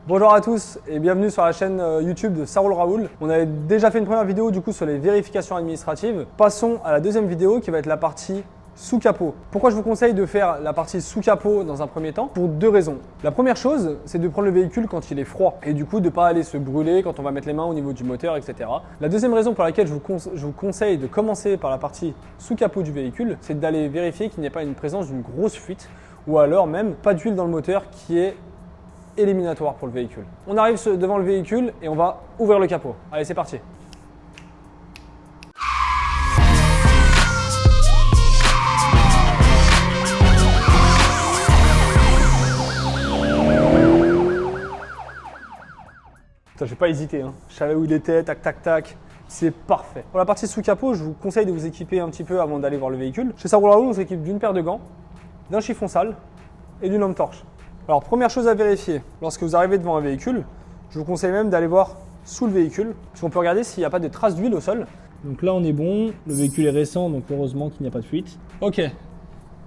Bonjour à tous et bienvenue sur la chaîne YouTube de Ça roule Raoul. On avait déjà fait une première vidéo du coup sur les vérifications administratives. Passons à la deuxième vidéo qui va être la partie sous capot. Pourquoi je vous conseille de faire la partie sous capot dans un premier temps? Pour deux raisons. La première chose, c'est de prendre le véhicule quand il est froid et du coup de ne pas aller se brûler quand on va mettre les mains au niveau du moteur, etc. La deuxième raison pour laquelle je vous conseille de commencer par la partie sous capot du véhicule, c'est d'aller vérifier qu'il n'y ait pas une présence d'une grosse fuite ou alors même pas d'huile dans le moteur qui est éliminatoire pour le véhicule. On arrive devant le véhicule et on va ouvrir le capot. Allez, c'est parti. Putain, j'ai pas hésité, hein. Je savais où il était, tac tac tac. C'est parfait. Pour la partie sous capot, je vous conseille de vous équiper un petit peu avant d'aller voir le véhicule. Chez Ça roule Raoul, on s'équipe d'une paire de gants, d'un chiffon sale et d'une lampe torche. Alors, première chose à vérifier, lorsque vous arrivez devant un véhicule, je vous conseille même d'aller voir sous le véhicule, parce qu'on peut regarder s'il n'y a pas de traces d'huile au sol. Donc là, on est bon. Le véhicule est récent, donc heureusement qu'il n'y a pas de fuite. Ok,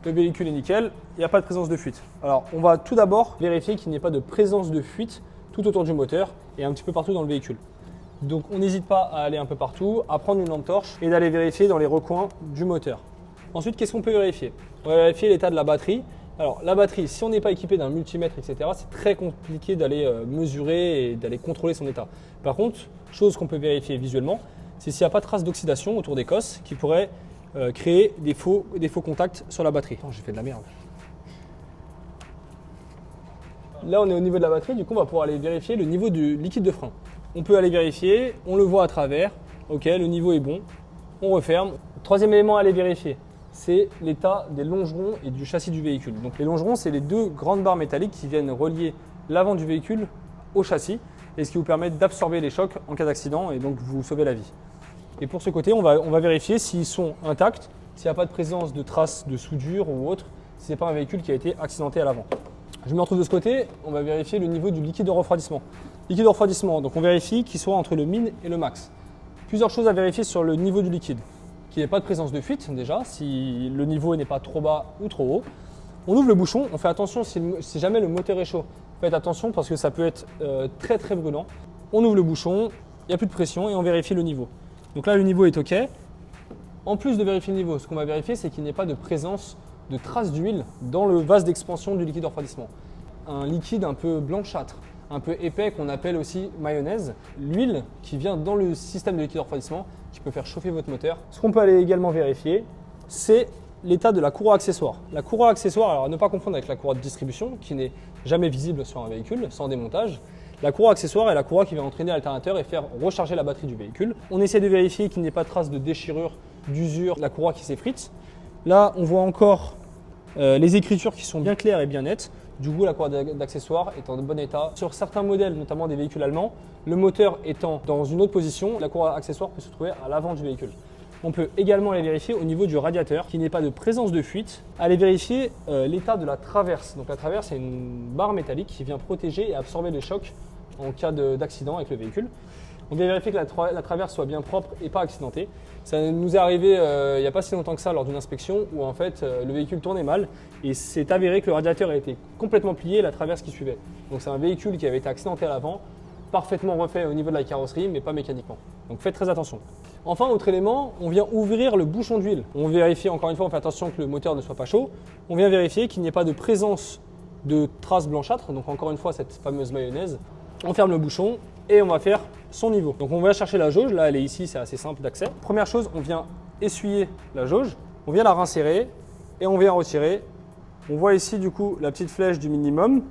le véhicule est nickel, il n'y a pas de présence de fuite. Alors, on va tout d'abord vérifier qu'il n'y ait pas de présence de fuite tout autour du moteur et un petit peu partout dans le véhicule. Donc, on n'hésite pas à aller un peu partout, à prendre une lampe torche et d'aller vérifier dans les recoins du moteur. Ensuite, qu'est-ce qu'on peut vérifier? On va vérifier l'état de la batterie. Alors la batterie, si on n'est pas équipé d'un multimètre, etc., c'est très compliqué d'aller mesurer et d'aller contrôler son état. Par contre, chose qu'on peut vérifier visuellement, c'est s'il n'y a pas de trace d'oxydation autour des cosses qui pourrait créer des faux contacts sur la batterie. Oh, j'ai fait de la merde. Là, on est au niveau de la batterie, du coup, on va pouvoir aller vérifier le niveau du liquide de frein. On peut aller vérifier, on le voit à travers, ok, le niveau est bon, on referme. Troisième élément à aller vérifier, c'est l'état des longerons et du châssis du véhicule. Donc les longerons, c'est les deux grandes barres métalliques qui viennent relier l'avant du véhicule au châssis et ce qui vous permet d'absorber les chocs en cas d'accident et donc vous sauver la vie. Et pour ce côté, on va vérifier s'ils sont intacts, s'il n'y a pas de présence de traces de soudure ou autre, si ce n'est pas un véhicule qui a été accidenté à l'avant. Je me retrouve de ce côté, on va vérifier le niveau du liquide de refroidissement. Liquide de refroidissement, donc on vérifie qu'il soit entre le min et le max. Plusieurs choses à vérifier sur le niveau du liquide. Qu'il n'y ait pas de présence de fuite déjà, si le niveau n'est pas trop bas ou trop haut. On ouvre le bouchon, on fait attention si jamais le moteur est chaud. Faites attention parce que ça peut être très très brûlant. On ouvre le bouchon, il n'y a plus de pression et on vérifie le niveau. Donc là le niveau est ok. En plus de vérifier le niveau, ce qu'on va vérifier c'est qu'il n'y ait pas de présence de traces d'huile dans le vase d'expansion du liquide de refroidissement. Un liquide un peu blanchâtre, un peu épais qu'on appelle aussi mayonnaise. L'huile qui vient dans le système de liquide de refroidissement qui peut faire chauffer votre moteur. Ce qu'on peut aller également vérifier, c'est l'état de la courroie accessoire. La courroie accessoire, alors à ne pas confondre avec la courroie de distribution qui n'est jamais visible sur un véhicule sans démontage. La courroie accessoire est la courroie qui va entraîner l'alternateur et faire recharger la batterie du véhicule. On essaie de vérifier qu'il n'y ait pas de traces de déchirure, d'usure, la courroie qui s'effrite. Là, on voit encore les écritures qui sont bien claires et bien nettes. Du coup, la courroie d'accessoires est en bon état. Sur certains modèles, notamment des véhicules allemands, le moteur étant dans une autre position, la courroie accessoire peut se trouver à l'avant du véhicule. On peut également aller vérifier au niveau du radiateur qu'il n'y ait pas de présence de fuite. Aller vérifier l'état de la traverse. Donc la traverse, c'est une barre métallique qui vient protéger et absorber les chocs en cas d'accident avec le véhicule. On vient vérifier que la traverse soit bien propre et pas accidentée. Ça nous est arrivé il n'y a pas si longtemps que ça lors d'une inspection où en fait le véhicule tournait mal et c'est avéré que le radiateur a été complètement plié et la traverse qui suivait. Donc c'est un véhicule qui avait été accidenté à l'avant, parfaitement refait au niveau de la carrosserie mais pas mécaniquement. Donc faites très attention. Enfin, autre élément, on vient ouvrir le bouchon d'huile. On vérifie encore une fois, on fait attention que le moteur ne soit pas chaud. On vient vérifier qu'il n'y ait pas de présence de traces blanchâtres, donc encore une fois cette fameuse mayonnaise. On ferme le bouchon et on va faire son niveau. Donc on va chercher la jauge, là elle est ici, c'est assez simple d'accès. Première chose, on vient essuyer la jauge, on vient la rinsérer et on vient retirer. On voit ici du coup la petite flèche du minimum,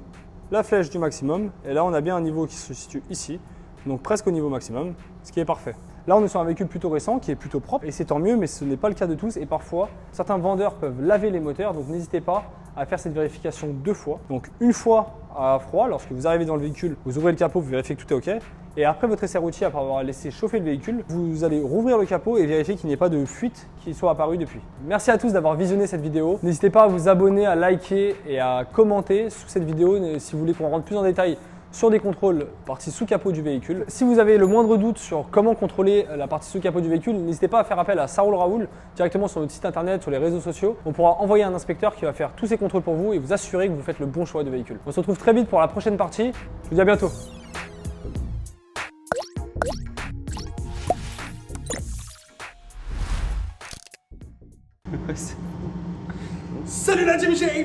la flèche du maximum et là on a bien un niveau qui se situe ici, donc presque au niveau maximum, ce qui est parfait. Là on est sur un véhicule plutôt récent qui est plutôt propre et c'est tant mieux, mais ce n'est pas le cas de tous et parfois certains vendeurs peuvent laver les moteurs, donc n'hésitez pas à faire cette vérification 2 fois. Donc une fois à froid, lorsque vous arrivez dans le véhicule, vous ouvrez le capot, vous vérifiez que tout est OK. Et après votre essai routier, après avoir laissé chauffer le véhicule, vous allez rouvrir le capot et vérifier qu'il n'y ait pas de fuite qui soit apparue depuis. Merci à tous d'avoir visionné cette vidéo. N'hésitez pas à vous abonner, à liker et à commenter sous cette vidéo si vous voulez qu'on rentre plus en détail sur des contrôles partie sous capot du véhicule. Si vous avez le moindre doute sur comment contrôler la partie sous capot du véhicule, n'hésitez pas à faire appel à Saroul Raoul directement sur notre site internet, sur les réseaux sociaux. On pourra envoyer un inspecteur qui va faire tous ces contrôles pour vous et vous assurer que vous faites le bon choix de véhicule. On se retrouve très vite pour la prochaine partie. Je vous dis à bientôt. Salut la Jimmy Shake.